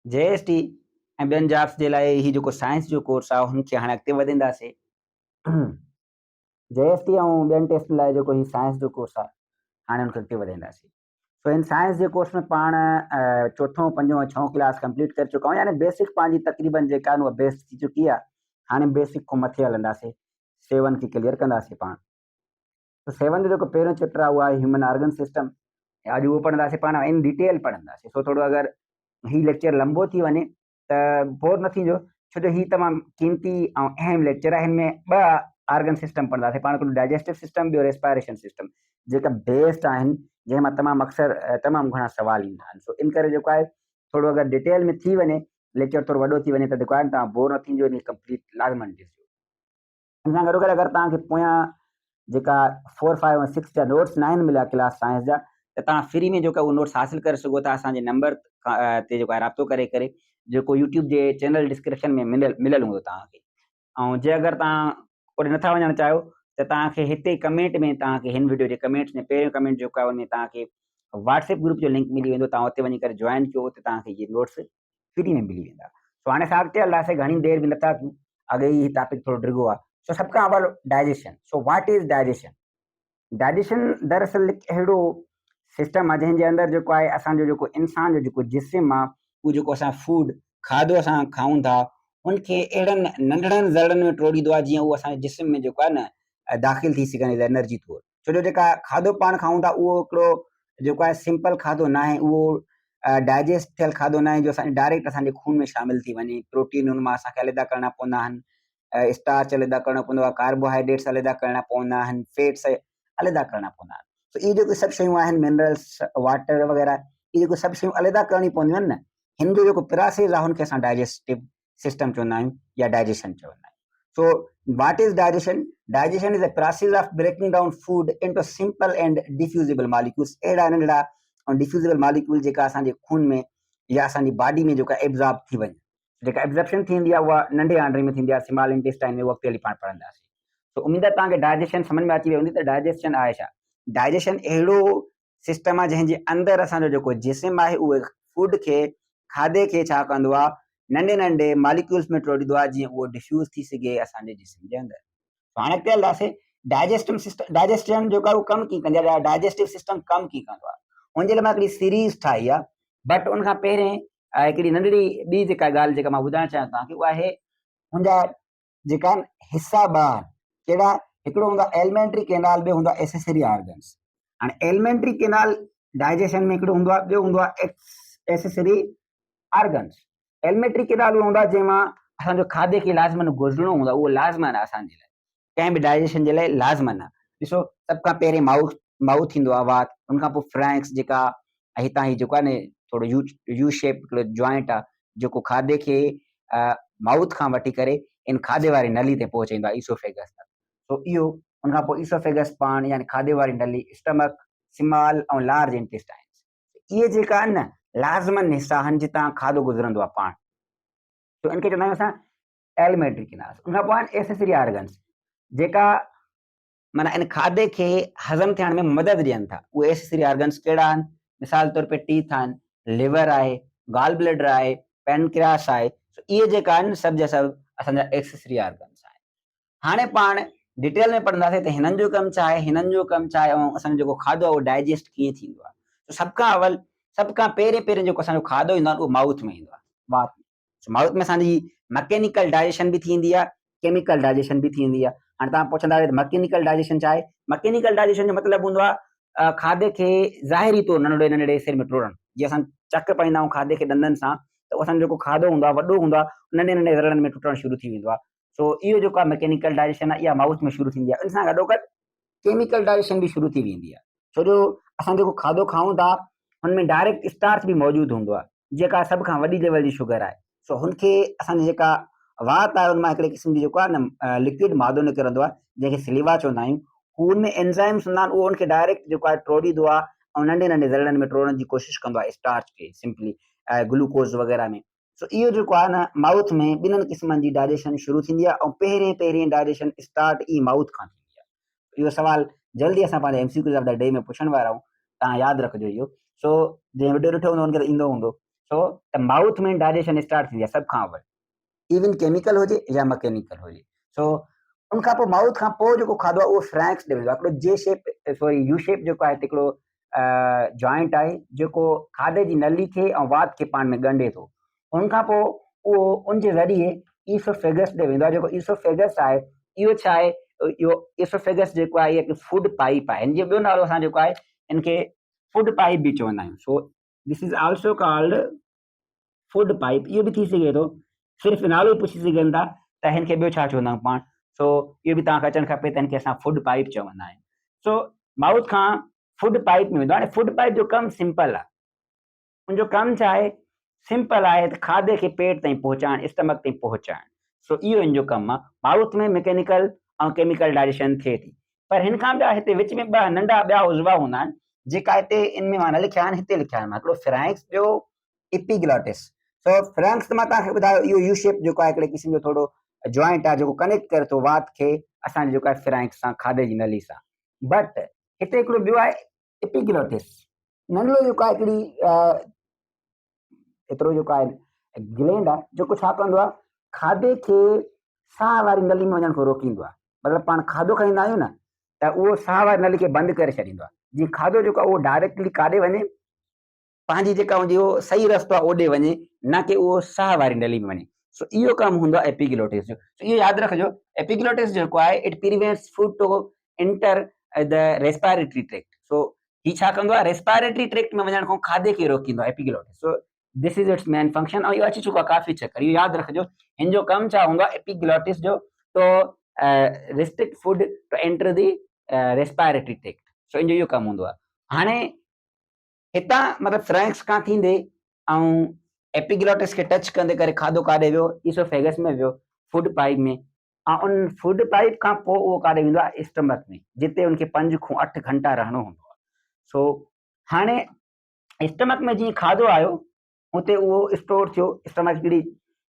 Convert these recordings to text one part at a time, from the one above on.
JST ऐं ॿियनि jobs जे लाइ ही जेको साइंस जो कोर्स आहे हुनखे हाणे अॻिते वधाईंदासीं। JST ऐं ॿियनि टेस्ट लाइ जेको ही साइंस जो कोर्स आहे हाणे हुनखे अॻिते वधाईंदासीं। सो इन साइंस जे कोर्स में पाण चोथों, पंजों ऐं छहों क्लास कंप्लीट करे चुका आहियूं, यानी बेसिक पंहिंजी तक़रीबन जेका उहा बेस थी चुकी आहे। हाणे बेसिक खां मथे हलंदासीं, 7 खे क्लियर कंदासीं पाण। तो 7 जो जेको पहिरियों चैप्टर आहे उहा आहे ह्यूमन ऑर्गन सिस्टम। अॼु उहो पढ़ंदासीं, पाण इन डिटेल पढ़ंदासीं। सो थोरो अगरि ही लेक्चर लंबो थी वञे त बोर न थींदो, छो जो ही तमामु कीमती ऐं अहम लेक्चर आहे। हिन में 2 ऑर्गन सिस्टम पढ़ंदासीं पाण, हिकिड़ो डाइजेस्टिव सिस्टम, ॿियो रेस्पायरेशन सिस्टम, जेका बेस्ड आहिनि, जंहिंमां तमामु अक्सर तमामु घणा सुवाल ईंदा आहिनि। सो इन करे जेको आहे थोरो अगरि डिटेल में थी वञे, लेक्चर थोरो वॾो थी वञे त जेको आहे तव्हां बोर न थींदो, इन कंप्लीट लाज़मन ॾिसजो। इन सां गॾोगॾु अगरि तव्हांखे पोयां जेका 4, 5 ऐं 6 जा नोट्स न आहिनि मिलिया क्लास साइंस जा, त तव्हां फ्री में जेका उहो नोट्स हासिलु करे सघो था असांजे नंबर ते जेको आहे राब्तो करे जेको यूट्यूब जे चैनल डिस्क्रिप्शन में मिलियल हूंदो तव्हांखे। ऐं जे अगरि तव्हां ओॾे नथा वञणु चाहियो त तव्हांखे हिते कमेंट में, तव्हांखे हिन वीडियो जे कमेंट्स में पहिरियों कमेंट जेको आहे उन में तव्हांखे व्हाट्सएप ग्रुप जो लिंक मिली वेंदो, तव्हां उते वञी करे जॉइन कयो, त तव्हांखे इहे नोट्स फ्री में मिली वेंदा। सो हाणे असां अॻिते हलंदासीं, घणी देरि बि नथा कयूं, अॻे ई टॉपिक थोरो डिघो आहे। सो सभ खां अवल digestion. So what is digestion? Digestion दरअसल हिकु अहिड़ो सिस्टम आहे जंहिंजे अंदरि जेको आहे असांजो जेको इंसान जो जेको जिस्म आहे, उहो जेको असां फूड खाधो असां खाऊं था, उनखे अहिड़नि नंढड़नि ज़रड़नि में टोड़ींदो आहे जीअं उहो असांजे जिस्म में जेको आहे न दाख़िल थी सघनि एज़ एनर्जी तौरु। छो जो जेका खाधो पाण खाऊं था उहो हिकिड़ो जेको आहे सिंपल खाधो न आहे, उहो डाइजेस्ट थियल खाधो न आहे जो असांजे डायरेक्ट असांजे खून में शामिलु थी वञे। प्रोटीन हुन मां असांखे अलॻि करणा पवंदा आहिनि, स्टार्च अलॻि करणो पवंदो आहे, कार्बोहाइड्रेट्स अलॻि करणा पवंदा आहिनि, फैट्स अलॻि करणा पवंदा आहिनि। सो इहे जेके सभु शयूं आहिनि, मिनरल्स, वाटर वग़ैरह, इहे जेको सभु शयूं अलॻि करणी पवंदियूं आहिनि न, हिन जो जेको प्रोसेस आहे हुनखे असां डाइजेस्टिव सिस्टम चवंदा आहियूं या डाइजेशन चवंदा आहियूं। So what is digestion? Digestion is the process of breaking down food into simple and diffusible molecules. अहिड़ा नंढड़ा ऐं डिफ्यूजिबल मॉलिक्यूल जेका असांजे खून में या असांजी बॉडी में जेका एब्ज़ॉर्ब थी वञे। जेका एब्ज़ॉर्प्शन थींदी आहे उहा नंढे आंड्रे में थींदी आहे, स्मॉल इंटेस्टाइन में, उहा अॻिते हली पाण पढ़ंदासीं। तो उम्मीद आहे तव्हांखे डाइजेशन समझ में अची वई हूंदी। त डाइजेशन आहे छा? डाइजेशन अहिड़ो सिस्टम आहे जंहिंजे अंदरि असांजो जेको जिस्म आहे उहे फूड खे, खाधे खे छा कंदो आहे, नंढे नंढे मॉलिक्यूल्स में टोड़ींदो आहे जीअं उहो डिफ्यूज़ थी सघे असांजे जिस्म जे अंदरि। हाणे अॻिते हलंदासीं, डाइजेस्टिव सिस्टम, डाइजेशन जेको आहे उहो कमु कीअं कंदी आहे, डाइजेस्टिव सिस्टम कमु कीअं कंदो आहे, हुनजे लाइ मां हिकिड़ी सीरीज़ ठाही आहे। बट उनखां पहिरें हिकिड़ी नंढड़ी ॿी जेका ॻाल्हि जेका मां ॿुधाइणु चाहियां तव्हांखे, उहा आहे हुनजा जेका आहिनि हिसा 2 आहिनि। कहिड़ा? हिकिड़ो हूंदो आहे एलिमेंट्री कैनाल, ॿियो हूंदो आहे एसेसरी ऑर्गन्स। हाणे एलिमेंट्री कैनाल डाइजेशन में हिकिड़ो हूंदो आहे, ॿियो हूंदो आहे एसेसरी ऑर्गन्स। एलिमेंट्री कैनाल उहो हूंदो आहे जंहिंमां असांजो खाधे खे लाज़मन गुज़रणो हूंदो आहे, उहो लाज़मन आहे असांजे लाइ, कंहिं बि डाइजेशन जे लाइ लाज़मन आहे। ॾिसो, सभ खां पहिरें माउथ थींदो आहे, वात, उनखां पोइ फ्रैंक्स, जेका हितां ही जेको आहे न थोरो यू शेप हिकिड़ो जॉइंट आहे, जेको खाधे खे माउथ खां वठी करे इन खाधे वारी नली ते पहुचाईंदो आहे, ईसोफेगस तक। तो इहो, उनखां पोइ ईसोफेगस पाण यानी खाधे वारी नली, स्टमक, स्मॉल ऐं लार्ज इंटेस्टाइन्स, इहे जेका आहिनि न लाज़मन हिस्सा आहिनि जितां खाधो गुज़रंदो आहे पाण। तो इनखे चवंदा आहियूं असां एलिमेंट्री कैनाल। उनखां पोइ आहिनि एसेसरी ऑर्गन्स, जेका माना इन खाधे खे हज़म थियण में मदद ॾियनि था। उहे एसेसरी ऑर्गन्स कहिड़ा आहिनि? मिसाल तौर पे टीथ आहिनि, लिवर आहे, गॉल ब्लैडर आहे, पेनक्रियास आहे। इहे जेका आहिनि सभु जा सभु असांजा एक्सेसरी ऑर्गन्स आहिनि। हाणे पाण डिटेल में पढ़ंदासीं त हिननि जो कमु छा आहे, हिननि जो कमु छा आहे, ऐं असांजो जेको खाधो आहे उहो डाइजेस्ट कीअं थींदो आहे। तो सभ खां अवल, सभ खां पहिरें जेको असांजो खाधो ईंदो आहे उहो माउथ में ईंदो आहे, वात में। माउथ में असांजी मैकेनिकल डाइजेशन बि थींदी आहे, केमिकल डाइजेशन बि थींदी आहे। हाणे तव्हां पुछंदा मैकेनिकल डाइजेशन छा आहे? मैकेनिकल डाइजेशन जो मतिलबु हूंदो आहे खाधे खे ज़ाहिरी तौरु नंढड़े नंढड़े हिसे में टोड़णु। जीअं असां चक पाईंदा आहियूं खाधे खे ॾंदनि सां, त असांजो जेको खाधो हूंदो आहे वॾो हूंदो आहे, नंढे नंढे ज़रड़नि में टुटणु शुरू थी वेंदो आहे। सो इहो जेको आहे मैकेनिकल डाइजेशन आहे, इहा माउथ में शुरू थींदी आहे। इन सां गॾोगॾु केमिकल डाइजेशन बि शुरू थी वेंदी आहे, छो जो असां जेको खाधो खाऊं था हुनमें डायरेक्ट स्टार्च बि मौजूदु हूंदो आहे, जेका सभ खां वॾी लेवल जी शुगर आहे। सो हुनखे असांजी जेका वात आहे उन मां हिकिड़े क़िस्म जी जेको आहे न लिक्विड मादो निकिरंदो आहे, जंहिंखे सलीवा चवंदा आहियूं। खून में एंजाइम्स हूंदा आहिनि, उहो हुनखे डायरेक्ट जेको आहे टोड़ींदो आहे ऐं नंढे नंढे ज़रड़नि में टोड़ण जी कोशिशि कंदो आहे, स्टार्च खे सिंपली ग्लूकोज़ वग़ैरह में। सो इहो जेको आहे न माउथ में ॿिन्हिनि क़िस्मनि जी डाइजेशन शुरू थींदी आहे, ऐं पहिरें डाइजेशन स्टार्ट ई माउथ खां थींदी आहे। इहो सवाल जल्दी असां पंहिंजे MCQs ऑफ द डे में पुछण वारा आहियूं, तव्हां यादि रखिजो इहो। सो जंहिं वीडियो ॾिठो हूंदो हुनखे त ईंदो हूंदो। सो त माउथ में डाइजेशन स्टार्ट थींदी आहे सभ खां अवल, इवन केमिकल हुजे या मैकेनिकल हुजे। सो उनखां पोइ माउथ खां पोइ जेको खाधो आहे उहो फ्रैंक्स ॾे वेंदो आहे, हिकिड़ो जे शेप सॉरी यू शेप जेको आहे हिकिड़ो जॉइंट आहे जेको खाधे जी नली खे ऐं वात खे पाण में ॻंढे थो। उनखां पोइ उहो उनजे ज़रिए ईसोफेगस ॾे वेंदो आहे। जेको ईसोफेगस आहे इहो छा आहे, इहो ईसोफेगस जेको आहे इहो फूड पाइप आहे। हिन जो ॿियो नालो असां जेको आहे इनखे फूड पाइप बि चवंदा आहियूं। So this is also called food pipe. इहो बि थी सघे थो, सिर्फ़ु नालो पुछी सघनि था त हिनखे ॿियो छा चवंदा आहियूं पाण। सो इहो बि तव्हांखे अचणु खपे त हिनखे असां फूड पाइप चवंदा आहियूं। सो माउथ खां फूड पाइप में वेंदो आहे। हाणे फूड पाइप जो कमु सिंपल आहे, उनजो कमु छा आहे, सिंपल आहे त खाधे खे पेट ताईं पहुचाइणु, स्टमक ताईं पहुचाइणु। सो इहो हिन जो कमु आहे। माउथ में मैकेनिकल ऐं केमिकल डाइजेशन थिए थी, पर हिन खां ॿिया हिते विच में ॿ नंढा ॿिया उज़वा हूंदा आहिनि जेका हिते इन में मां न लिखिया आहिनि, हिते लिखिया आहिनि। हिकिड़ो फ्रैंक्स, ॿियो एपिग्लॉटिस। सो फ्रैंक्स त मां तव्हांखे ॿुधायो इहो यू शेप जेको आहे हिकिड़े क़िस्म जो थोरो जॉइंट आहे जेको कनेक्ट करे थो वात खे असांजे जेको आहे फ्रैंक्स सां, खाधे जी नली सां। बट हिते हिकिड़ो ॿियो आहे एपिग्लॉटिस, नंढो जेको आहे हिकिड़ी एतिरो जेको आहे ग्लैंड आहे जेको छा कंदो आहे, खाधे खे साह वारी नली में वञण खां रोकींदो आहे। मतिलबु पाण खाधो खाईंदा आहियूं न त उहो साह वारी नली खे बंदि करे छॾींदो आहे, जीअं खाधो जेको आहे उहो डायरेक्टली काॾे वञे, पंहिंजी जेका हुनजी उहो सही रस्तो आहे ओॾे वञे, न कि उहो साह वारी नली में वञे। सो इहो कमु हूंदो आहे एपिग्लॉटिस जो। सो इहो यादि रखिजो, एपिग्लॉटिस जेको आहे it prevents food to enter the respiratory tract. So ही छा कंदो आहे, रेस्पायरेटरी ट्रैक्ट में वञण खां खाधे खे रोकींदो आहे epiglottis. So this is it's main function. ऐं इहो अची चुको आहे काफ़ी चकर, इहो यादि रखिजो। हिन जो कमु छा हूंदो आहे एपिग्लॉटिस जो, तो restrict food to enter the respiratory tract. So इन जो इहो कमु हूंदो आहे। हाणे हितां मतिलबु फ्रैंक्स खां थींदे ऐं एपिग्लॉटिस खे टच कंदे करे खाधो काॾे वियो, ईसोफेगस में वियो, फूड पाइप में, ऐं उन फूड पाइप खां पोइ उहो काॾे वेंदो आहे स्टमक में, जिते उनखे 5 खां 8 घंटा रहणो हूंदो आहे। सो हाणे स्टमक में जीअं खाधो आयो उते उहो स्टोर थियो। स्टमक हिकिड़ी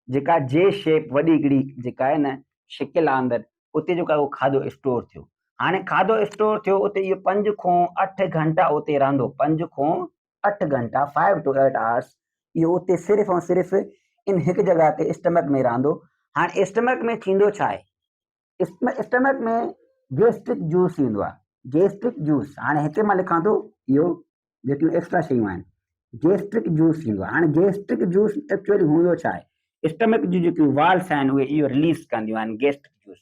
जेका जे शेप वॾी हिकिड़ी जेका आहे न शिकिल आहे अंदरि, उते जेको आहे उहो खाधो स्टोर थियो। हाणे खाधो स्टोर थियो उते इहो 5 खां 8 घंटा उते रहंदो, 5 खां 8 घंटा 5 to 8 आवर्स इहो उते सिर्फ़ु ऐं सिर्फ़ु इन हिकु जॻह ते स्टमक में रहंदो। हाणे स्टमक में थींदो छा आहे, स्टमक में गैस्ट्रिक जूस ईंदो आहे, गैस्ट्रिक जूस। हाणे हिते मां लिखां थो इहो जेकियूं एक्स्ट्रा शयूं आहिनि, गैस्ट्रिक जूस ईंदो आहे। हाणे गैस्ट्रिक जूस एक्चुअली हूंदो छा आहे, स्टमक जूं जेकियूं वाल्स आहिनि उहे इहो रिलीज़ कंदियूं आहिनि गैस्ट्रिक जूस।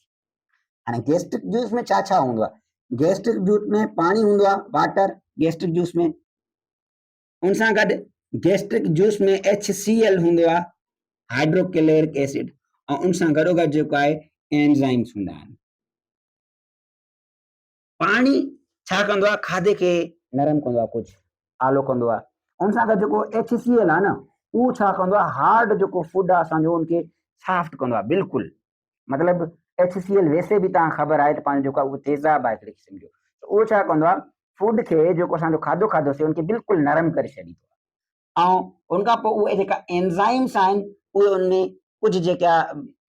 हाणे गैस्ट्रिक जूस में छा छा हूंदो आहे, गैस्ट्रिक जूस में पाणी हूंदो आहे, वाटर गैस्ट्रिक जूस में। उन सां गॾु गैस्ट्रिक जूस में HCl हूंदो आहे, हाइड्रोक्लोरिक एसिड, ऐं उन सां गॾोगॾु जेको आहे एंजाइम्स हूंदा आहिनि। पाणी छा कंदो आहे, खाधे खे नरम कंदो आहे, कुझु आलो कंदो आहे। उन सां गॾु जेको HCl आहे न, उहो छा कंदो आहे, हार्ड जेको फूड आहे असांजो उनखे सॉफ्ट कंदो आहे बिल्कुलु। मतिलबु HCl वैसे बि तव्हां ख़बर आहे त पंहिंजो जेको आहे उहो तेज़ाब आहे हिकिड़े क़िस्म जो। उहो छा कंदो आहे, फूड खे जेको असांजो खाधो खाधोसीं उनखे बिल्कुलु नरम करे छॾींदो आहे। ऐं उनखां पोइ उहे जेका एंजाइम्स आहिनि उहे उनमें कुझु जेका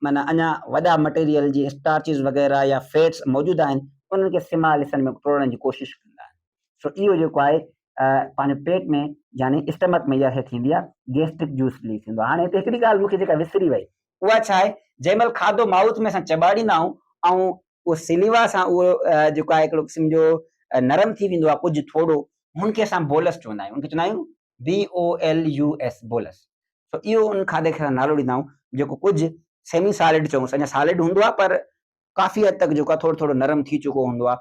माना अञा वॾा मटेरियल जीअं स्टार्चिस वग़ैरह या फैट्स मौजूदु आहिनि उन्हनि खे सिमालिसन में तोड़ण जी कोशिशि कंदा आहिनि। सो इहो जेको आहे पंहिंजे पेट में यानी स्टमक में इहा शइ थींदी आहे, गैस्ट्रिक जूस रिलीज़ थींदो आहे। हाणे हिते हिकिड़ी ॻाल्हि मूंखे जेका विसरी वई उहा छा आहे, जंहिं महिल खाधो माउथ में असां चॿाड़ींदा आहियूं ऐं उहो सिलिवा सां उहो जेको आहे हिकिड़ो क़िस्म जो नरम थी वेंदो आहे कुझु थोरो, हुनखे असां बोलस चवंदा आहियूं। उनखे चवंदा आहियूं BOLUS, बोलस। सो इहो उन खाधे खे नालो ॾींदा आहियूं जेको कुझु सेमी सॉलिड चऊं, अञा सॉलिड हूंदो आहे पर काफ़ी हद तक जेको आहे थोरो थोरो नरम थी चुको हूंदो आहे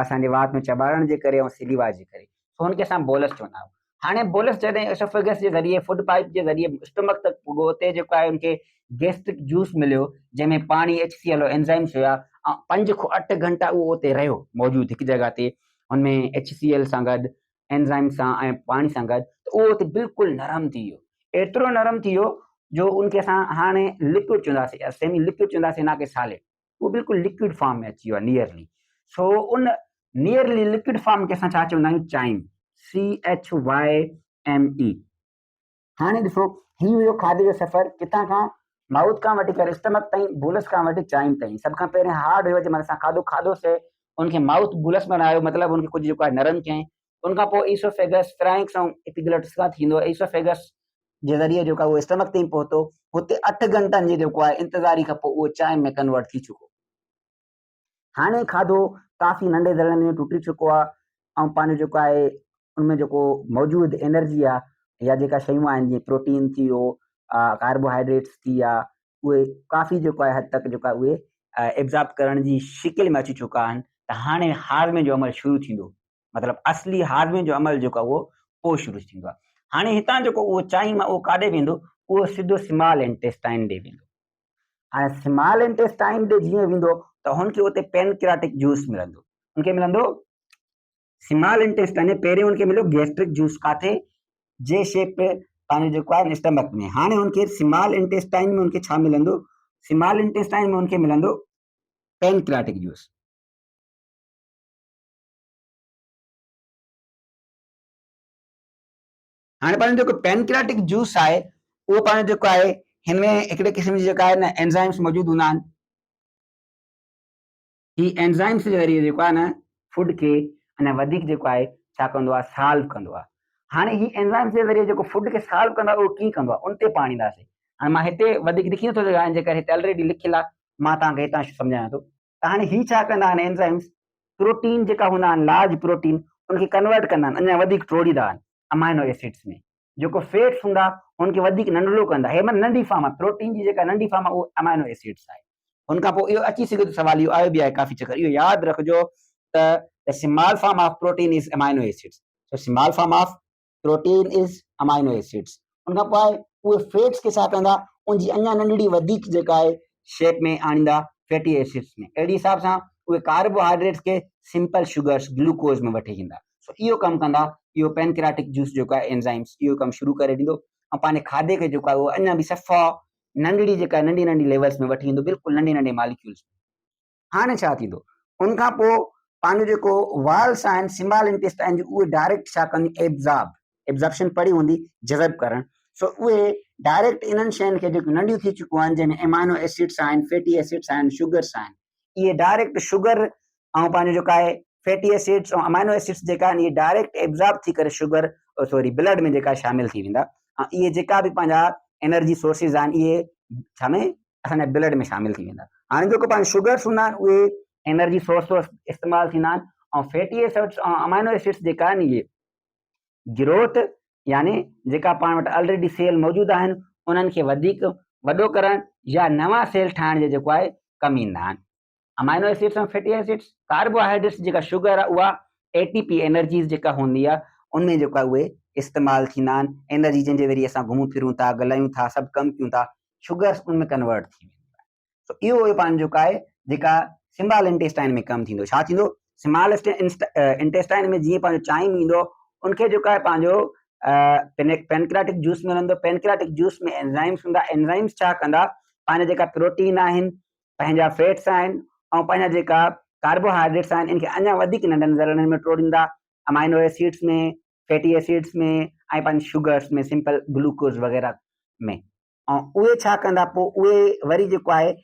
असांजे वात में चॿाड़ण जे करे ऐं सिलिवा जे करे। सो हुनखे असां बोलस चवंदा आहियूं। हाणे बोलस जॾहिं एसोफेगस जे ज़रिए फूड पाइप जे ज़रिए स्टमक तक पुॻो, उते जेको आहे उनखे गैस्ट्रिक जूस मिलियो जंहिंमें पाणी HCl एंजाइम्स हुया ऐं 5 खां 8 घंटा उहो उते रहियो मौजूदु हिकु जॻह ते, हुनमें HCl सां गॾु एंजाइम सां ऐं पाणी सां गॾु, त उहो उते बिल्कुलु नरम थी वियो। एतिरो नरम थी वियो जो उनखे असां हाणे लिक्विड चवंदासीं, सेमी लिक्विड चवंदासीं, न कि सॉलिड। उहो बिल्कुलु लिक्विड फॉर्म में अची वियो आहे नियरली। सो उन नियरली लिक्विड फॉर्म खे असां छा चवंदा आहियूं, चाइम, CHYME। हाणे ॾिसो ही हुयो खाधे जो सफ़र किथां खां, माउथ खां वठी करे स्टमक ताईं, बुलस खां वठी चाइम ताईं। सभ खां पहिरियों हार्ड हुयो जंहिं महिल असां खाधो खाधोसीं उनखे माउथ बुलस में आयो, मतिलबु उनखे कुझु जेको आहे नरम कयईं। उनखां पोइ ईसोफेगस फ्रैंक्स ऐं एपिग्लॉटिस खां थींदो। ईसोफेगस जे ज़रिए जेको आहे उहो स्टमक ताईं पहुतो, हुते 8 घंटनि जी जेको आहे इंतज़ारी खां पोइ उहो चांहि में कन्वर्ट थी चुको। हाणे खाधो काफ़ी नंढे दरनि में टुटी चुको आहे ऐं पंहिंजो जेको आहे उनमें जेको मौजूदु एनर्जी आहे या जेका शयूं आहिनि जीअं प्रोटीन थी वियो, कार्बोहाइड्रेट्स थी विया, उहे काफ़ी जेको आहे हद तक जेको आहे उहे एब्ज़ॉर्ब करण जी शिकिल में अची चुका आहिनि। त हाणे हाज़मे जो अमल शुरू थींदो, मतिलबु असली हाज़मे जो अमल जेको आहे उहो पोइ शुरू थींदो आहे। हाणे हितां जेको उहो चांहि मां उहो काॾे वेंदो, उहो सिधो स्मॉल इंटेस्टाइन ॾे वेंदो। हाणे स्मॉल इंटेस्टाइन ॾे जीअं वेंदो त हुनखे उते पेनक्रियाटिक जूस मिलंदो। हुनखे मिलंदो स्मॉल इंटेस्टाइन में, पहिरियों हुनखे मिलियो गैस्ट्रिक जूस काथे, जे शेप पंहिंजो जेको आहे स्टमक में। हाणे हुनखे स्मॉल इंटेस्टाइन में हुनखे छा मिलंदो, स्मॉल इंटेस्टाइन में हुनखे मिलंदो पेनक्रियाटिक जूस। हाणे पंहिंजो जेको पेनक्रियाटिक जूस आहे उहो पंहिंजो जेको आहे हिनमें हिकिड़े क़िस्म जी जेका आहे न एंजाइम्स मौजूदु हूंदा आहिनि। ही एंजाइम्स जे ज़रिए जेको आहे न फूड खे अञा वधीक जेको आहे छा कंदो आहे, सॉल्व कंदो आहे। हाणे ही एंजाइम्स जे ज़रिए जेको फूड खे सॉल्व कंदो आहे उहो कीअं कंदो आहे, उन ते पाण ईंदासीं। हाणे मां हिते वधीक लिखी नथो सघां, जे करे हिते ऑलरेडी लिखियलु आहे, मां तव्हांखे हितां सम्झायां थो। त हाणे ही छा कंदा आहिनि एंजाइम्स, प्रोटीन जेका हूंदा आहिनि लार्ज प्रोटीन उनखे कन्वर्ट कंदा आहिनि, अञा वधीक टोड़ींदा आहिनि अमाइनो एसिड्स में। जेको फेट्स हूंदा हुनखे वधीक नंढड़ो कंदा। हे माना नंढी फॉर्म आहे, प्रोटीन जी जेका नंढी फॉर्म आहे उहो अमाइनो एसिड्स आहे। हुनखां पोइ इहो अची सघे थो सवाल, इहो आयो बि आहे काफ़ी चकर, इहो यादि रखिजो त small form of protein is amino acids. So small form of protein is amino acids. उनखां पोइ उहे फेट्स खे छा कंदा, उनजी अञा नंढड़ी वधीक जेका आहे शेप में आणींदा फैटी एसिड्स में। अहिड़े हिसाब सां उहे कार्बोहाइड्रेट्स खे सिंपल शुगर्स ग्लूकोज में वठी ईंदा। सो इहो कमु कंदा, इहो पेनक्रियाटिक जूस जेको आहे एंजाइम्स इहो कमु शुरू करे ॾींदो ऐं पंहिंजे खाधे खे जेको आहे उहो अञा बि सफ़ा नंढड़ी जेका नंढी नंढी लेवल्स में वठी ईंदो, बिल्कुलु नंढे नंढे मालिक्यूल्स। हाणे छा थींदो, उनखां पोइ पंहिंजो जेको वाल्स आहिनि स्मॉल इंटेस्टाइन जी, उहे डायरेक्ट छा कंदी, एब्ज़ॉर्प्शन पढ़ी हूंदी, जज़ब करणु। सो उहे डायरेक्ट इन्हनि शयुनि खे जेकियूं नंढियूं थी चुकियूं आहिनि, जंहिंमें एमाइनो एसिड्स आहिनि, फैटी एसिड्स आहिनि, शुगर्स आहिनि, इहे डायरेक्ट शुगर ऐं पंहिंजो जेको आहे फैटी एसिड्स ऐं अमाइनो एसिड्स जेका आहिनि, इहे डायरेक्ट एब्ज़ॉर्ब थी करे शुगर सॉरी ब्लड में जेका शामिल थी वेंदा। इहे जेका बि पंहिंजा एनर्जी सोर्सिस आहिनि इहे छा में असांजे ब्लड में शामिल थी वेंदा। हाणे जेको पंहिंजा शुगर्स हूंदा आहिनि उहे एनर्जी सोर्स इस्तेमालु थींदा आहिनि ऐं फैटी एसिड्स ऐं अमाइनो एसिड्स जेका आहिनि इहे ग्रोथ यानी जेका पाण वटि ऑलरेडी सेल मौजूदु आहिनि उन्हनि खे वधीक वॾो करणु या नवां सेल ठाहिण जे जेको आहे कमु ईंदा आहिनि। अमाइनो एसिड्स ऐं फैटी एसिड्स, कार्बोहाइड्रेट्स जेका शुगर आहे उहा एटीपी एनर्जीज़ जेका हूंदी आहे उनमें जेको आहे उहे इस्तेमालु थींदा आहिनि। एनर्जी जंहिंजे ज़रिए असां घुमूं फिरूं था, ॻाल्हायूं था, सभु कमु कयूं था, शुगर्स उनमें कन्वर्ट थी वेंदो आहे। सो इहो पंहिंजो जेको आहे जेका स्मॉल इंटेस्टाइन में कमु थींदो। छा थींदो, स्मॉल इंटेस्टाइन में जीअं पंहिंजो चांहि ईंदो उनखे जेको आहे पंहिंजो पेनक्रियाटिक जूस मिलंदो। पेनक्रियाटिक जूस में एंजाइम्स हूंदा। एंजाइम्स छा कंदा, पंहिंजा जेका प्रोटीन आहिनि, पंहिंजा फैट्स आहिनि ऐं पंहिंजा जेका कार्बोहाइड्रेट्स आहिनि इनखे अञा वधीक नंढनि ज़रनि में टोड़ींदा, अमाइनो एसिड्स में, फैटी एसिड्स में ऐं पंहिंजे शुगर्स में, सिंपल ग्लूकोज वग़ैरह में। ऐं उहे छा कंदा, पोइ उहे वरी जेको आहे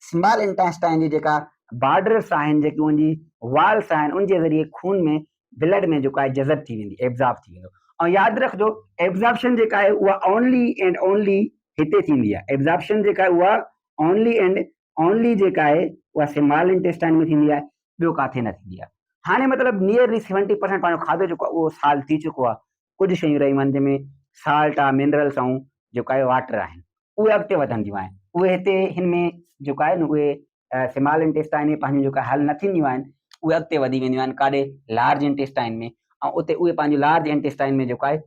स्मॉल इंटेस्टाइन जी जेका बॉर्डर्स आहिनि, जेकी उनजी वाल्स आहिनि, उनजे ज़रिए खून में ब्लड में जेको आहे जज़ब थी वेंदी, एब्ज़ॉर्ब थी वेंदो। ऐं यादि रखिजो एब्ज़ॉर्प्शन जेका आहे उहा ओनली एंड ओनली हिते थींदी आहे। एब्ज़ॉर्प्शन जेका आहे उहा ओनली एंड ओनली जेका आहे उहा स्मॉल इंटेस्टाइन में थींदी आहे, ॿियो काथे न थींदी आहे। हाणे मतिलबु नियरली 70% पंहिंजो खाधो जेको आहे उहो सॉल्व थी चुको आहे। कुझु शयूं रहियूं आहिनि जंहिंमें साल्ट आहे, मिनरल्स ऐं जेको आहे वाटर आहिनि, उहे अॻिते वधंदियूं आहिनि। उहे हिते हिन में जेको आहे न उहे स्मॉल इंटेस्टाइन में पंहिंजो जेका हल न थींदियूं आहिनि, उहे अॻिते वधी वेंदियूं आहिनि काॾे, लार्ज इंटेस्टाइन में। ऐं उते उहे पंहिंजो लार्ज इंटेस्टाइन में जेको आहे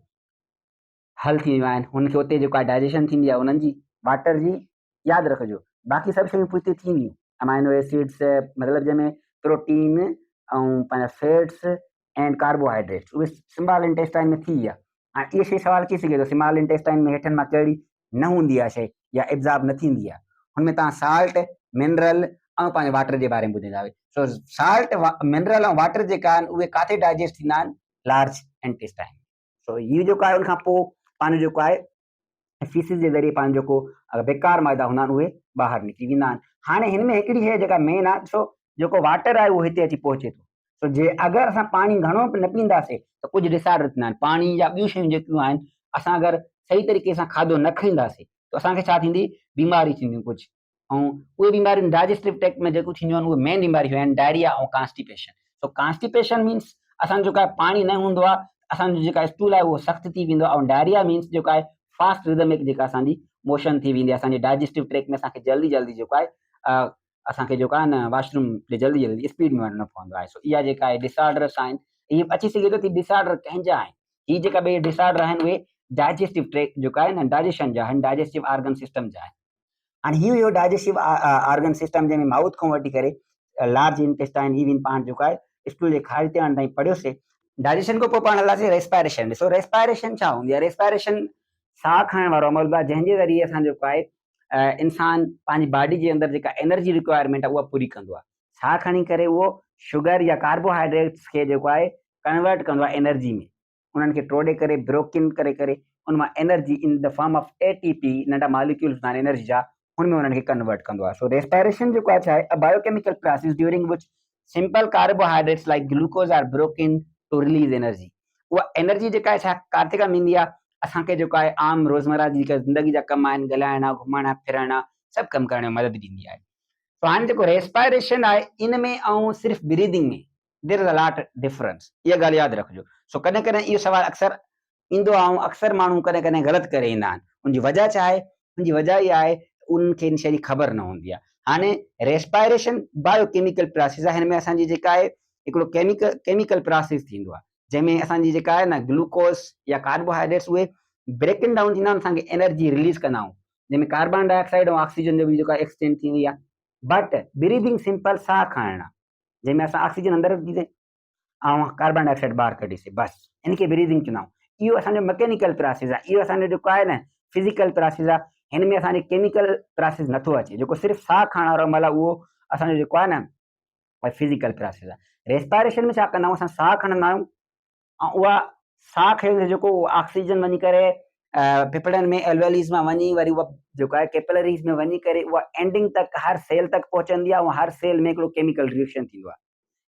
हल थींदियूं आहिनि, हुनखे उते जेको आहे डाइजेशन थींदी आहे उन्हनि जी वाटर जी। यादि रखिजो बाक़ी सभु शयूं पोइ हिते थींदियूं, अमाइनो एसिड्स मतिलबु जंहिंमें प्रोटीन ऐं पंहिंजा फैट्स एंड कार्बोहाइड्रेट्स उहे स्मॉल इंटेस्टाइन में थी विया। हाणे इहा शइ सवाल थी सघे थो, स्मॉल इंटेस्टाइन में हेठनि मां कहिड़ी न हूंदी आहे शइ या एब्ज़ॉर्ब न थींदी आहे। हुनमें तव्हां साल्ट, मिनरल ऐं पंहिंजे वाटर जे बारे में ॿुधाईंदा हुआ। सो साल्ट, मिनरल ऐं वाटर जेका आहिनि उहे किथे डाइजेस्ट थींदा आहिनि, लार्ज इंटेस्टाइन। सो इहो जेको आहे उनखां पोइ पंहिंजो जेको आहे फीसिस जे ज़रिए पंहिंजो जेको बेकार माइदा हूंदा आहिनि उहे ॿाहिरि निकिरी वेंदा आहिनि। हाणे हिन में हिकिड़ी शइ जेका मेन आहे, ॾिसो जेको वाटर आहे उहो हिते अची पहुचे थो। सो जे अगरि असां पाणी घणो न पीअंदासीं त कुझु डिसऑर्डर थींदा आहिनि। पाणी या ॿियूं शयूं जेकियूं आहिनि, असां अगरि सही तरीक़े सां खाधो न खाईंदासीं त असांखे छा थींदी, बीमारी थींदियूं कुझु। ऐं उहे बीमारियूं डाइजेस्टिव ट्रैक्ट में जेको थींदियूं आहिनि उहे मेन बीमारियूं आहिनि डायरिया ऐं कॉन्स्टिपेशन। सो कॉन्स्टिपेशन मीन्स असांजो जेको आहे पाणी न हूंदो आहे, असांजो जेका स्टूल आहे उहो सख़्तु थी वेंदो आहे। ऐं डायरिया मीन्स जेको आहे फास्ट रिदमिक जेका असांजी मोशन थी वेंदी आहे, असांजे डाइजेस्टिव ट्रैक्ट में असांखे जल्दी जल्दी जेको आहे असांखे जेको आहे न वॉशरूम ते जल्दी जल्दी स्पीड में वञिणो पवंदो आहे। सो इहा जेका आहे डिसऑर्डर्स आहिनि, इहे अची सघे थो कि डिसऑर्डर कंहिंजा आहिनि। हीअ जेका ॿिए डिसऑर्डर आहिनि उहे डाइजेस्टिव ट्रैक्ट जेको आहे न डाइजेशन जा आहिनि, डाइजेस्टिव ऑर्गन सिस्टम जा आहिनि। हाणे इहो डाइजेस्टिव ऑर्गन सिस्टम जंहिंमें माउथ खां वठी करे लार्ज इंटेस्टाइन इवन पाण जेको आहे स्टूल जे खारिते ताईं पढ़ियोसीं। डाइजेशन खां पोइ पाण हलासीं रेस्पायरेशन। ॾिसो रेस्पायरेशन छा हूंदी आहे? रेस्पायरेशन साह खणण वारो अमल आहे जंहिंजे ज़रिए असां जेको आहे इंसान पंहिंजी बॉडी जे अंदरि जेका एनर्जी रिक्वायरमेंट आहे उहा पूरी कंदो आहे। साह खणी करे उहो शुगर या कार्बोहाइड्रेट्स खे जेको आहे कन्वर्ट कंदो आहे एनर्जी में, उन्हनि खे टोड़े करे ब्रोकिन करे करे उन मां energy in the form of ATP, नंढा मॉलिक्यूल्स आहिनि एनर्जी जा, हुन में उन्हनि खे कन्वर्ट कंदो आहे। सो रेस्पायरेशन जेको आहे छा आहे? A biochemical process during which simple carbohydrates like glucose are broken to release energy. उहा एनर्जी जेका आहे छा किथे खां मिलंदी आहे? असांखे जेको आहे आम रोज़मर्रा जी जेका ज़िंदगी जा कम आहिनि, ॻाल्हाइण आहे, घुमण आहे, फिरण आहे, सभु कमु करण में मदद ॾींदी आहे। तो हाणे जेको रेस्पायरेशन आहे इन में ऐं सिर्फ़ु ब्रीदिंग में there is a lot difference, इहा ॻाल्हि यादि रखिजो। सो कॾहिं कॾहिं इहो सवाल अक्सर ईंदो आहे ऐं अक्सर माण्हू कॾहिं कॾहिं ग़लति करे ईंदा आहिनि। उनजी वजह छा आहे? उनजी वजह इहा आहे उनखे इन शइ जी ख़बर न हूंदी आहे। हाणे रेस्पायरेशन बायोकेमिकल प्रोसेस आहे, हिन में असांजी जेका आहे हिकिड़ो केमिकल प्रोसेस थींदो आहे जंहिंमें असांजी जेका आहे न ग्लूकोस या कार्बोहाइड्रेट्स उहे ब्रेकिंग डाउन थींदा आहिनि, असांखे एनर्जी रिलीज कंदा आहियूं, जंहिंमें कार्बन डाइऑक्साइड ऐं ऑक्सीजन जो बि जेको आहे एक्सचेंज थींदी आहे। बट ब्रीदिंग सिंपल साह खणण आहे, जंहिंमें असां ऑक्सीजन अंदरि विझीसीं ऐं कार्बन डाइऑक्साइड ॿाहिरि कढीसीं, बसि इनखे ब्रीदिंग चवंदा आहियूं। इहो असांजो मैकेनिकल प्रोसेस आहे, इहो असांजो जेको आहे न फिज़िकल प्रोसेस आहे। हिन में असांजे केमिकल प्रोसेस नथो अचे। जेको सिर्फ़ु साह खणण वारो अमल आहे उहो असांजो जेको आहे न फिज़िकल प्रोसेस आहे। रेस्पायरेशन में छा कंदा आहियूं? असां साह खणंदा आहियूं ऐं उहा साह खणण जेको ऑक्सीजन वञी करे फेफड़नि में एल्वेलीज़ में वञी वरी उहा जेको आहे कैपिलरीज़ में वञी करे उहा एंडिंग तक हर सेल तक पहुचंदी आहे ऐं हर सेल में हिकिड़ो केमिकल रिएक्शन थींदो आहे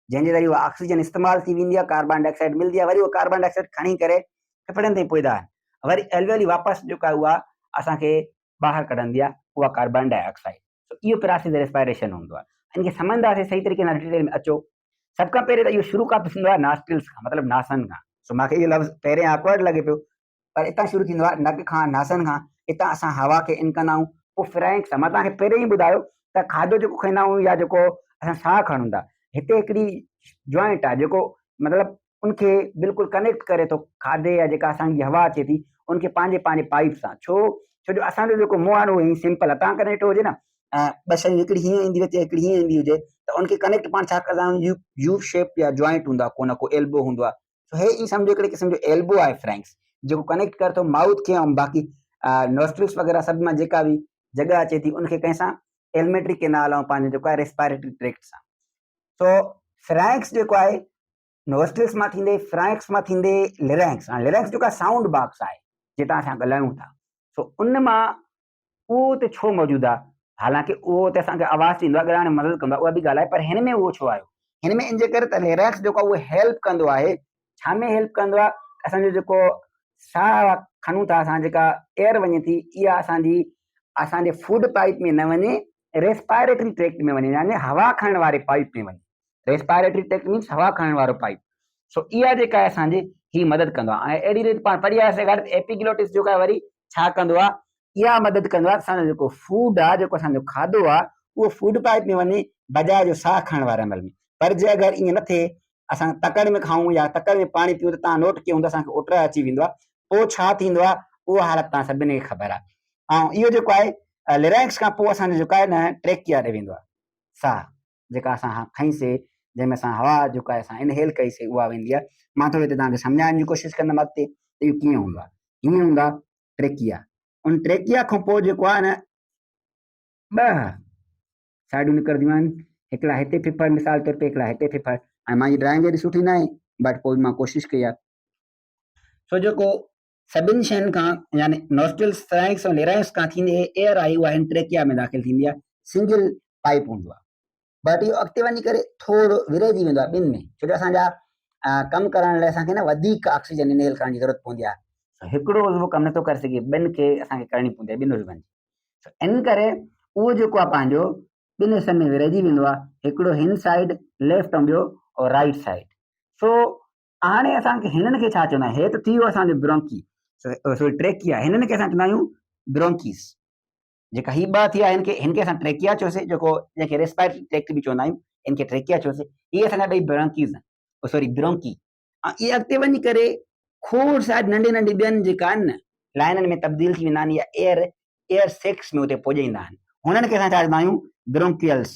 जंहिंजे ज़रिए उहा ऑक्सीजन इस्तेमालु थी वेंदी आहे, कार्बन डाइऑक्साइड मिलंदी आहे, वरी उहा कार्बन डाइऑक्साइड खणी करे फेफड़नि ते पुॼंदा आहिनि, वरी एल्वेली वापसि जेका आहे उहा असांखे ॿाहिरि कढंदी आहे उहा कार्बन डाइऑक्साइड। इहो प्रोसेस रेस्पायरेशन हूंदो आहे। इनखे सम्झंदासीं सही तरीक़े सां डिटेल में अचो। सभ खां पहिरियों त इहो शुरू खां थींदो आहे नॉस्ट्रिल्स खां, मतिलबु नासनि खां। सो मूंखे इहो लफ़्ज़ पहिरें ऑकवर्ड लॻे पियो, पर हितां शुरू थींदो आहे नक खां, नासनि खां। हितां असां हवा खे इन कंदा आहियूं, पोइ फ्रैंक्स मां तव्हांखे पहिरियों ई ॿुधायो त खाधो जेको खाईंदा आहियूं या जेको असां साह खणूं था, हिते हिकिड़ी जॉइंट आहे जेको मतिलबु उनखे बिल्कुलु कनेक्ट करे थो खाधे या जेका असांजी हवा अचे थी उनखे पंहिंजे पंहिंजे पाइप सां। छो जो असांजो जेको मुंहुं आहे उहो हीअं सिंपल आहे। तव्हां कनेक्ट हुजे न ॿ शयूं, हिकिड़ी हीअं ईंदी हुजे हिकिड़ी हीअं ईंदी हुजे त उनखे कनेक्ट पाण छा कंदा आहियूं? यू शेप या जॉइंट हूंदो आहे, को न को एल्बो हूंदो आहे। सो हे ई सम्झो हिकिड़े क़िस्म जो एल्बो आहे फ्रैंक्स, जेको कनेक्ट करे थो माउथ खे ऐं बाक़ी नॉस्ट्रिल्स वग़ैरह सभ मां जेका बि जॻह अचे थी उनखे कंहिंसां एलिमेंट्री केनाल ऐं पंहिंजो जेको आहे रेस्पायरेटरी ट्रैक्ट सां। सो फ्रैंक्स जेको आहे नॉस्ट्रिल्स मां थींदे, फ्रैंक्स मां थींदे लिरैंक्स। हाणे लिरैंक्स जेका साउंड बॉक्स आहे जितां असां ॻाल्हायूं था, सो उन मां उहो त छो मौजूदु आहे? हालांकि उहो त असांखे आवाज़ ॾींदो आहे, ॻाल्हाइण में मदद कंदो आहे, उहा बि ॻाल्हि आहे, पर हिन में उहो छो आयो? हिन में इन जे करे त लिरैक्स जेको आहे उहो हेल्प कंदो आहे। छा में हेल्प कंदो आहे? असांजो जेको साह खणूं था, असां जेका एयर वञे थी, इहा असांजे फूड पाइप में न वञे, रेस्पायरेटरी ट्रैक्ट में वञे, यानी हवा खणण वारे पाइप में वञे। रेस्पायरेटरी ट्रैक्ट मीन्स हवा खणण वारो पाइप। सो इहा जेका आहे असांजी ही मदद कंदो आहे। ऐं अहिड़ी रीति पाण पढ़ी आयासीं एपिग्लोटिस जेको आहे वरी छा कंदो आहे? इहा मदद कंदो आहे असांजो जेको फूड आहे, जेको असांजो खाधो आहे, उहो फूड पाइप में वञे बजाए जो साह खणण वारे अमल में। पर जे अगरि ईअं न थिए, असां तकड़ि में खाऊं या तकड़ि में पाणी पीऊं, त तव्हां नोट कयूं त असांखे ओटरा अची वेंदो आहे। पोइ छा थींदो आहे उहा हालत तव्हां सभिनी खे ख़बर आहे। ऐं इहो जेको आहे लिरैंक्स खां पोइ असांजो जेको आहे न ट्रेकिया ॾे वेंदो आहे। साह जेका असां खईंसीं, जंहिंमें असां हवा जेका आहे असां इनहेल कईसीं, उहा वेंदी आहे। मां थोरो हिते तव्हांखे सम्झाइण जी कोशिशि कंदुमि अॻिते त इहो कीअं हूंदो आहे। हीअं हूंदो आहे ट्रेकिया। उन ट्रेकिया खां पोइ जेको आहे न ॿ साइडूं निकिरंदियूं आहिनि, हिकिड़ा हिते फिफड़, मिसाल तौर ते हिकिड़ा हिते फिफड़। ऐं मुंहिंजी ड्राइंग एॾी सुठी न आहे, बट पोइ मां कोशिशि कई आहे। सो जेको सभिनी शयुनि खां यानी नॉस्ट्रिल्स, फ्रैंक्स ऐं लिरैंक्स खां थींदी एयर आहे, उहा ट्रेकिया में दाख़िल थींदी आहे। सिंगल पाइप हूंदो आहे, बट इहो अॻिते वञी करे थोरो विरहिजी वेंदो आहे ॿिनि में, छो जो असांजा कमु करण लाइ असांखे न वधीक ऑक्सीजन इनहेल करण जी ज़रूरत पवंदी आहे। हिकिड़ो उज़वो कमु नथो करे सघे, ॿिनि खे असांखे करणी पवंदी आहे, ॿिनि उज़वनि जी। इन करे उहो जेको आहे पंहिंजो ॿिनि हिसनि में विरहिजी वेंदो आहे, हिकिड़ो हिन साइड लेफ्ट ऐं ॿियो और राइट साइड। सो हाणे असांखे हिननि खे छा चवंदा आहियूं, हे त थी वियो असांजो ब्रोंकी, सॉरी ट्रेकिया, हिननि खे असां चवंदा आहियूं ब्रोंकीस। जेका ही ॿ थी विया, हिनखे असां ट्रेकिया चयोसीं, जेको जंहिंखे रेस्पायरेटरी ट्रैक्ट बि चवंदा आहियूं, इनखे ट्रेकिया चयोसीं। इहे असांजा ॿई ब्रोंकीस आहिनि, सॉरी ब्रोंकी। इहे अॻिते वञी करे खोड़ शायदि नंढी नंढी ॿियनि जेका आहिनि न लाइननि में तब्दील थी वेंदा आहिनि या एयर सेक्स में उते पुॼाईंदा आहिनि, हुननि खे असां छा चवंदा आहियूं ब्रोंकियल्स।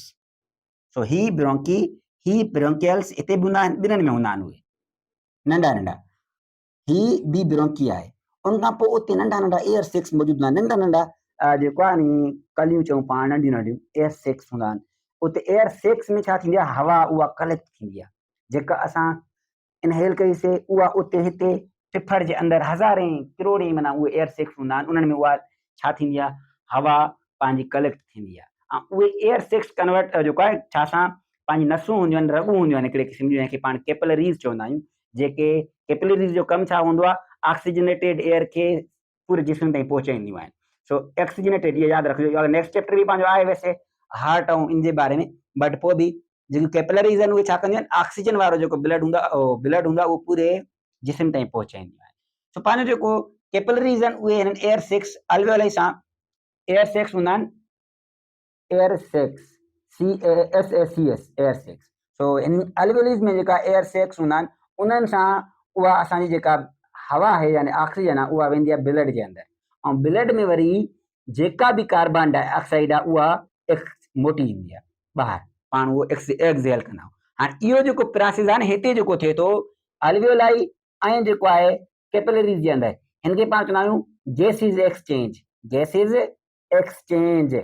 सो ही ब्रोंकी, ही ब्रोंकियल्स हिते बि हूंदा आहिनि, ॿिन्हिनि में हूंदा आहिनि उहे नंढा नंढा। ही बि ब्रोंकी आहे। उन खां पोइ उते नंढा नंढा एयर सेक्स मौजूदु हूंदा आहिनि, नंढा नंढा जेको आहे नी कलियूं चऊं पाण, नंढियूं नंढियूं एयर सेक्स हूंदा आहिनि। उते एयर सेक्स में छा थींदी आहे, हवा उहा कलेक्ट थींदी आहे, जेका असां इनहेल कईसीं उहा उते हिते फिफड़ जे अंदरि हज़ारे करोड़े माना उहे एयर सेक्स हूंदा आहिनि, उन्हनि में उहा छा थींदी आहे, हवा पंहिंजी कलेक्ट थींदी आहे। ऐं उहे एयर सेक्स कन्वर्ट जेको आहे छा सां, पंहिंजी नसूं हूंदियूं आहिनि, रॻूं हूंदियूं आहिनि हिकिड़े क़िस्म जूं, जंहिंखे पाण कैपिलरीज़ चवंदा आहियूं, जेके कैपिलरीज़ जो कमु छा हूंदो आहे, ऑक्सीजनेटेड एयर खे पूरे जिस्म ताईं पहुचाईंदियूं आहिनि। सो ऑक्सीजनेटेड, इहो यादि रखिजो, नेक्स्ट चैप्टर बि पंहिंजो आहे वैसे हार्ट ऐं इन जे बारे में, बट पोइ बि जेकी कैपिलरीज़ आहिनि उहे छा कंदियूं आहिनि, ऑक्सीजन वारो जेको ब्लड हूंदो आहे उहो पूरे जिस्म ताईं पहुचाईंदियूं आहिनि। सो पंहिंजो जेको कैपिलरीज़ आहिनि उहे हिननि एयर सेक्स अलवेओलाई सां एयर सेक्स हूंदा आहिनि, air sacs CASACS air sacs. So in alveoli में जेका एयर सेक्स हूंदा आहिनि उन्हनि सां उहा असांजी जेका हवा आहे यानी ऑक्सीजन आहे उहा वेंदी आहे ब्लड जे अंदरि, ऐं ब्लड में वरी जेका बि कार्बन डाइऑक्साइड आहे उहा मोटी ईंदी आहे ॿाहिरि, पाण उहो एक्सहेल कंदा आहियूं। हाणे इहो जेको प्रोसेस आहे न हिते जेको थिए थो अलवेओलाई ऐं जेको आहे कैपिलरीज़ जे अंदरि, हिनखे पाण चवंदा आहियूं gases exchange. Gases exchange,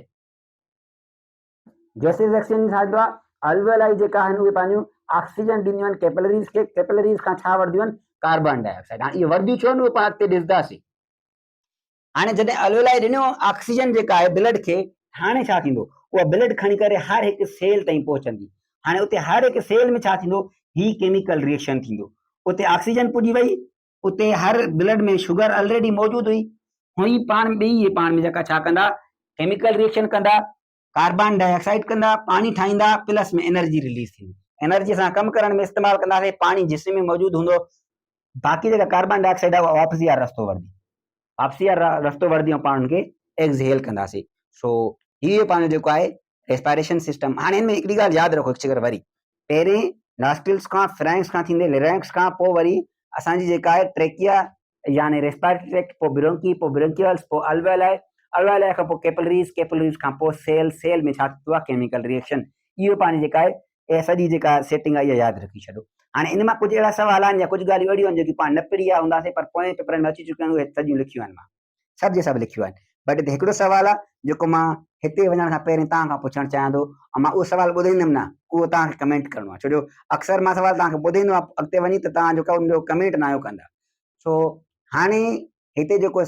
gases exchange छा थींदो आहे, अलवेओलाई जेका आहिनि उहे पंहिंजूं ऑक्सीजन ॾींदियूं आहिनि कैपिलरीज़ खे, कैपिलरीज़ खां छा वठंदियूं आहिनि, कार्बन डाइऑक्साइड। हाणे इहे वठंदियूं छो आहिनि उहे पाण अॻिते ॾिसंदासीं। हाणे जॾहिं अलवेओलाई ॾिनो ऑक्सीजन जेका आहे ब्लड खे, हाणे छा थींदो, उहा ब्लड खणी करे हर हिकु सेल ताईं पहुचंदी। हाणे उते हर हिकु सेल में छा थींदो, ही केमिकल रिएक्शन थींदो। उते ऑक्सीजन पुॼी वई, उते हर ब्लड में शुगर ऑलरेडी मौजूदु हुई, हुई पाण ॿई पाण में जेका छा कंदा, केमिकल रिएक्शन कंदा, कार्बन डाइऑक्साइड कंदा, पाणी ठाहींदा, प्लस में एनर्जी रिलीज़ थींदी। एनर्जी सां कमु करण में इस्तेमालु कंदासीं, पाणी जिस्म में मौजूदु हूंदो, बाक़ी जेका कार्बन डाइऑक्साइड आहे उहा वापसी वारो रस्तो वठंदी, वापसी वारो रस्तो वठंदी ऐं पाण हुनखे एक्सहेल कंदासीं। सो हीअ पंहिंजो जेको आहे रेस्पायरेशन सिस्टम। हाणे हिन में हिकिड़ी ॻाल्हि यादि रखो, हिकु चकर वरी, पहिरें नॉस्ट्रिल्स खां फ्रैंक्स खां थींदे लिरेंक्स खां पोइ वरी असांजी जेका आहे ट्रेकिया यानी रेस्पायरेटरी ट्रैक्ट, पोइ ब्रोंकी, पोइ ब्रोंकियल्स, पोइ अलवेओलाई, अलवेओलाई खां पोइ कैपिलरीज़, कैपिलरीज़ खां पोइ सेल, सेल में छा थींदो आहे, केमिकल रिएक्शन। इहो पंहिंजी जेका आहे ऐं सॼी जेका सेटिंग आहे इहा यादि रखी छॾो। हाणे इन मां कुझु अहिड़ा सवाल आहिनि या कुझु ॻाल्हियूं अहिड़ियूं आहिनि जेकी पाण न पढ़ी आहे हूंदासीं, पर पोएं पेपरनि में अची चुकियूं आहिनि, उहे सॼियूं लिखियूं आहिनि, मां सभु जे सभु लिखियूं आहिनि। बट हिते हिकिड़ो सवाल आहे जेको मां हिते वञण खां पहिरीं तव्हां खां पुछणु चाहियां थो, ऐं मां उहो सवाल ॿुधाईंदुमि न, उहो तव्हांखे कमेंट करिणो आहे, छो जो अक्सर मां सवाल तव्हांखे ॿुधाईंदो आहे, अॻिते वञी त तव्हां जेको उनजो कमेंट न आयो कंदा। सो हाणे हिते जेको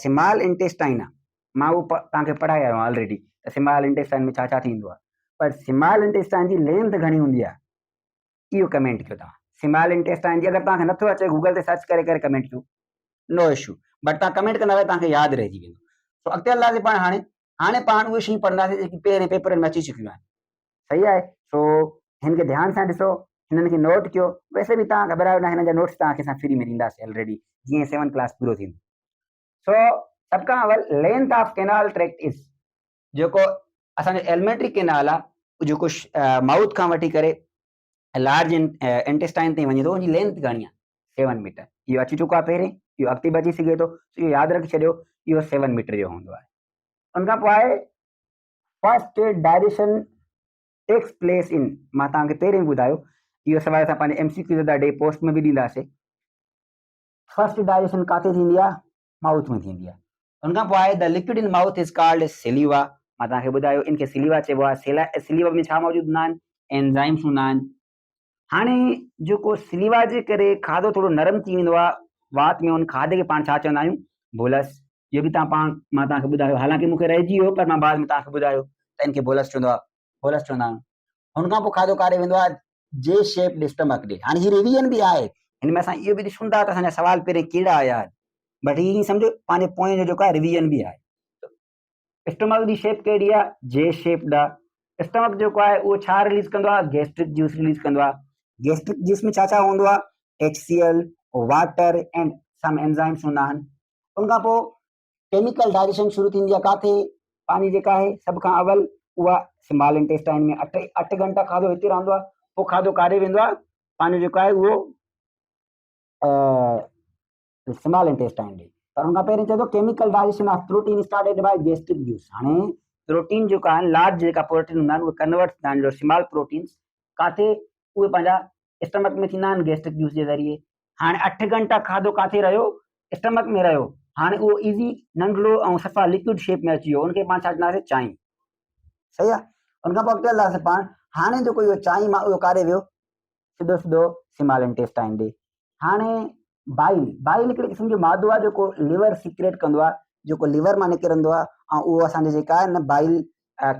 स्मॉल इंटेस्टाइन आहे, मां उहो तव्हांखे पढ़ाए आयो आहियां ऑलरेडी, त स्मॉल इंटेस्टाइन में छा छा थींदो आहे, पर स्मॉल इंटेस्टाइन जी लेंथ घणी हूंदी आहे, इहो कमेंट कयो तव्हां। स्मॉल इंटेस्टाइन जी अगरि तव्हांखे नथो अचे, गूगल ते सर्च करे करे कमेंट कयो, नो इशू, बट तव्हां कमेंट कंदा तव्हांखे यादि रहिजी वेंदो। सो अॻिते हलंदासीं पाण, हाणे पाण उहे शयूं पढ़ंदासीं जेकी पहिरें पेपरनि में अची चुकियूं आहिनि, सही आहे। सो हिन खे ध्यान सां ॾिसो, हिननि खे नोट कयो, वैसे बि तव्हां घबरायो न, हिन जा नोट्स तव्हांखे असां फ्री में ॾींदासीं ऑलरेडी, जीअं 7th क्लास पूरो थींदो। सो सभ खां अवल length of canal tract is, जेको असांजो एलिमेंट्री कैनाल आहे जेको माउथ खां वठी करे लार्ज इंटेस्टाइन ताईं वञे थो, हुनजी लेंथ घणी आहे, 7 मीटर। इहो अची चुको आहे पहिरें, इहो अॻिते बि अची सघे थो, इहो यादि रखी छॾियो, इहो 7 मीटर जो हूंदो आहे। उनखां पोइ आहे first direction tax place in, मां तव्हांखे पहिरें ई ॿुधायो, इहो सवाल असां पंहिंजे MCQ ज़ डे पोस्ट में बि ॾींदासीं। फर्स्ट डायरेक्शन काथे थींदी आहे, माउथ में थींदी आहे। उनखां पोइ आहे the liquid in mouth is called saliva, मां तव्हांखे ॿुधायो इनखे सिलीवा चइबो आहे। सिलीवा में छा मौजूदु हूंदा आहिनि, एंजाइम्स हूंदा आहिनि। हाणे जेको सिलीवा जे करे खाधो थोरो नरम थी वेंदो आहे वात में, उन खाधे खे पाण छा चवंदा आहियूं, बोलस। इहो बि तव्हां पाण मां तव्हांखे ॿुधायो, हालांकि मूंखे रहिजी वियो, पर मां बाद में तव्हांखे ॿुधायो त इनखे बोलस चवंदो आहे, बोलस चवंदा आहियूं। हुनखां पोइ खाधो कारे वेंदो आहे, जे शेप स्टमक ॾे। हाणे हीअ रिवीजन बि आहे, हिन में असां इहो बि ॾिसूं था त असांजा सवाल पहिरें कहिड़ा आया, बट हीअं सम्झो पंहिंजे पोएं जो जेको आहे रिवीजन बि आहे। स्टमक जी शेप कहिड़ी आहे? जे शेप्ड आहे। स्टमक जेको आहे उहो छा रिलीज़ कंदो आहे? गैस्ट्रिक जूस रिलीज़ कंदो आहे। गैस्ट्रिक जूस में छा छा हूंदो आहे? HCl, water and some enzymes हूंदा आहिनि। उन खां पोइ केमिकल डाइजेशन शुरू थींदी आहे काथे? पानी जेका आहे सभ खां अवल उहा स्मॉल इंटेस्टाइन में 8 घंटा खाधो हिते रहंदो आहे, पोइ खाधो काॾे वेंदो आहे? पंहिंजो जेको आहे उहो स्मॉल इंटेस्टाइन ॾे। पर हुन खां पहिरीं चए थो chemical digestion of protein started by gastric juice. हाणे प्रोटीन जेका आहिनि, लार्ज जेका प्रोटीन हूंदा आहिनि उहे कन्वर्ट थींदा आहिनि स्मॉल प्रोटीन्स काथे? उहे पंहिंजा स्टमक में थींदा आहिनि गैस्ट्रिक जूस जे ज़रिए। हाणे 8 घंटा खाधो काथे रहियो? स्टमक में रहियो। हाणे उहो इज़ी नंढड़ो ऐं सफ़ा लिक्विड शेप में अची वियो, उनखे पाण छा चवंदासीं? चांहि। सही आहे। उनखां पोइ अॻिते हलंदासीं पाण। हाणे जेको इहो चांहि मां उहो काॾे वियो? सिधो सिधो स्मॉल इंटेस्टाइन ॾे। हाणे बाइल हिकिड़े क़िस्म जो मादो आहे जेको लिवर सीक्रेट कंदो आहे, जेको लिवर मां निकिरंदो आहे ऐं उहो असांजे जेका आहे न बाइल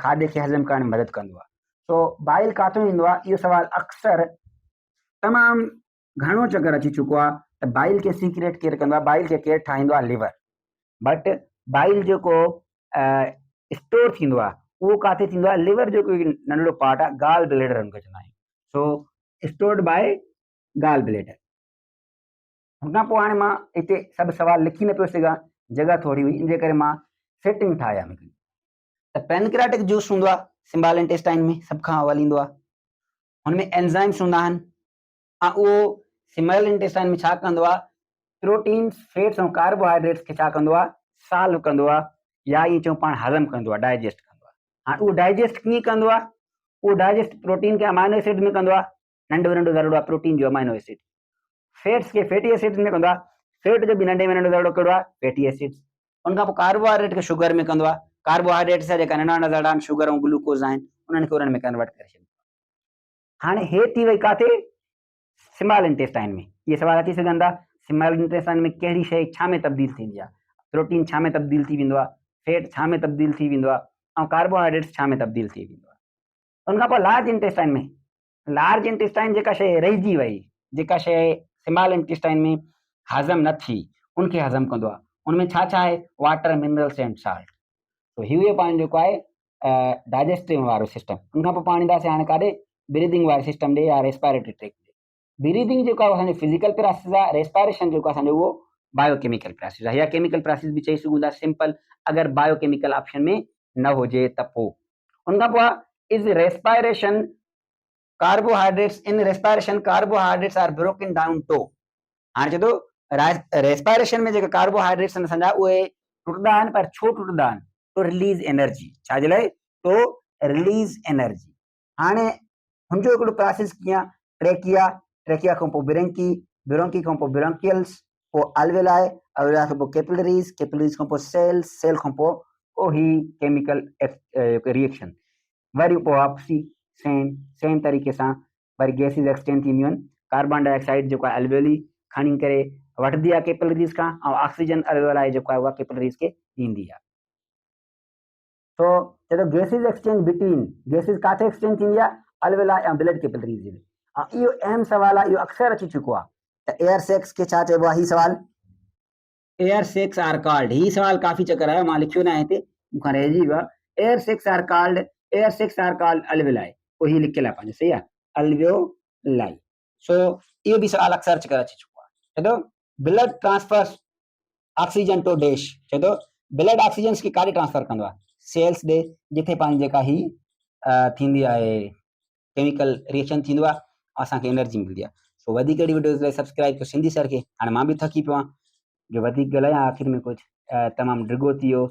खाधे खे हज़म करण में मदद कंदो आहे। सो बाइल काथो ईंदो आहे? इहो सवाल अक्सर तमामु घणो चकर अची चुको आहे त बाइल खे सीक्रेट केरु कंदो आहे? बाइल खे केरु ठाहींदो आहे? लिवर। बट बाइल जेको स्टोर थींदो आहे उहो काथे थींदो आहे? लिवर जेको नंढड़ो पार्ट आहे, गाल ब्लेडर हुनखे चवंदा आहियूं। सो स्टोर्ड बाय गाल ब्लेडर। हुन खां पोइ हाणे मां हिते सभु सवाल लिखी न पियो सघां, जॻह थोरी हुई, इन जे करे मां सेटिंग ठाहिया मूंखे। त पैनक्रियाटिक जूस हूंदो आहे स्मॉल इंटेस्टाइन में, सभ खां अवल ईंदो आहे। हुनमें एंजाइम्स हूंदा आहिनि ऐं उहो स्मॉल इंटेस्टाइन में छा कंदो आहे? प्रोटीन्स, फैट्स ऐं कार्बोहाइड्रेट्स खे छा कंदो आहे? सॉल्व कंदो आहे, या ईअं चऊं पाण हज़म कंदो आहे, डाइजेस्ट कंदो आहे। हाणे उहो डाइजेस्ट कीअं कंदो आहे? उहो डाइजेस्ट प्रोटीन खे अमाइनो एसिड में कंदो आहे, नंढो नंढो दड़ो आहे प्रोटीन जो अमाइनो एसिड। फैट्स के फैटी एसिड्स में कंदो आहे, फैट जो बि नंढे में नंढो दड़ो कहिड़ो आहे? Fatty acids. उन खां पोइ कार्बोहाइड्रेट खे शुगर में कंदो आहे, कार्बोहाइड्रेट्स जा जेका नंढा नंढा दड़ा आहिनि शुगर ऐं ग्लूकोज़ आहिनि उन्हनि खे उन्हनि में कन्वर्ट करे छॾींदो आहे। हाणे हे थी वई काथे? स्मॉल इंटेस्टाइन में। इहे सवाल अची सघनि था, स्मॉल इंटेस्टाइन में कहिड़ी शइ छा में तब्दील थींदी आहे? प्रोटीन छा में तब्दील थी वेंदो आहे? फैट छा में तब्दील थी वेंदो आहे? ऐं कार्बोहाइड्रेट्स छा में तब्दील थी वेंदो आहे? उन खां पोइ लार्ज इंटेस्टाइन में, लार्ज इंटेस्टाइन जेका शइ रहिजी वई, जेका शइ स्मॉल इंटेस्टाइन में हज़म न थी, उनखे हज़म कंदो आहे। उनमें छा छा आहे? Water, minerals and salt. तो हीउ पाण जेको आहे डाइजेस्टिव वारो सिस्टम। उन खां पोइ पाण ईंदासीं हाणे काॾे? ब्रीदिंग वारे सिस्टम ॾे या रेस्पिरेटरी ट्रैक ॾे। ब्रीदिंग जेको आहे असांजो फिजिकल प्रोसेस आहे, रेस्पिरेशन जेको असांजो उहो बायोकेमिकल प्रोसेस आहे, या केमिकल प्रोसेस बि चई सघूं था सिंपल, अगरि बायोकेमिकल ऑप्शन में न हुजे त पोइ। उन खां पोइ is respiration carbohydrates, in respiration carbohydrates are broken down to. हाणे चए थो रेस्पिरेशन में जेके कार्बोहाइड्रेट्स आहिनि असांजा उहे टुटंदा आहिनि, पर छो टुटंदा आहिनि? To release energy. छाजे लाइ? To release energy. हाणे हुनजो हिकिड़ो प्रोसेस कीअं? ट्रेकिया, ट्रेकिया खां पोइ ब्रोंकी, ब्रोंकी खां पोइ ब्रोंकियल्स, पोइ अल्वेलाई, अल्वेलाई खां पोइ कैपिलरीज़, कैपिलरीज़ खां पोइ सेल्स, सेल खां पोइ पोइ ही केमिकल रिएक्शन, वरी पोइ वापसी सेम तरीक़े सां वरी गैसिस एक्सचेंज थींदियूं आहिनि। कार्बन डाइऑक्साइड जेको आहे अल्वेली खणी करे वठंदी आहे कैपिलरीज़ खां, ऐं ऑक्सीजन अल्वेलाई जेको आहे उहा कैपिलरीज़ खे ॾींदी आहे। तो चए थो गैसिस एक्सचेंज बिटवीन, गैसिस काथे एक्सचेंज थींदी आहे? अल्वेलाई ऐं ब्लड कैपिलरीज़ में। इहो अहम सवाल आहे, इहो अक्सर अची चुको आहे। त एयर सेक्स खे छा चइबो आहे? ही सवाल एयर सेक्स आर कॉल्ड, ही सवाल काफ़ी चकर आयो, मां लिखियो न आहे हिते, मूंखां रहिजी वियो आहे। Air sacs are called, air sacs are called alveoli, पोइ ही लिखियल आहे पंहिंजो, सही आहे, अल्वेलाई। सो इहो बि सवाल अक्सर चकर अची चुको आहे। चए थो blood transfer oxygen to dash, चए थो ब्लड ऑक्सीजन खे काॾे ट्रांसफर कंदो आहे? सेल्स ॾे, जिथे पंहिंजी जेका ही थींदी आहे केमिकल रिएक्शन थींदो आहे, असांखे एनर्जी मिलंदी आहे। सो वधीक अहिड़ी वीडियोज़ लाइ सब्सक्राइब कयो सिंधी सर खे। हाणे मां बि थकी पियो आहियां, जो वधीक ॻाल्हायां आख़िर में कुझु तमामु डिघो थी वियो।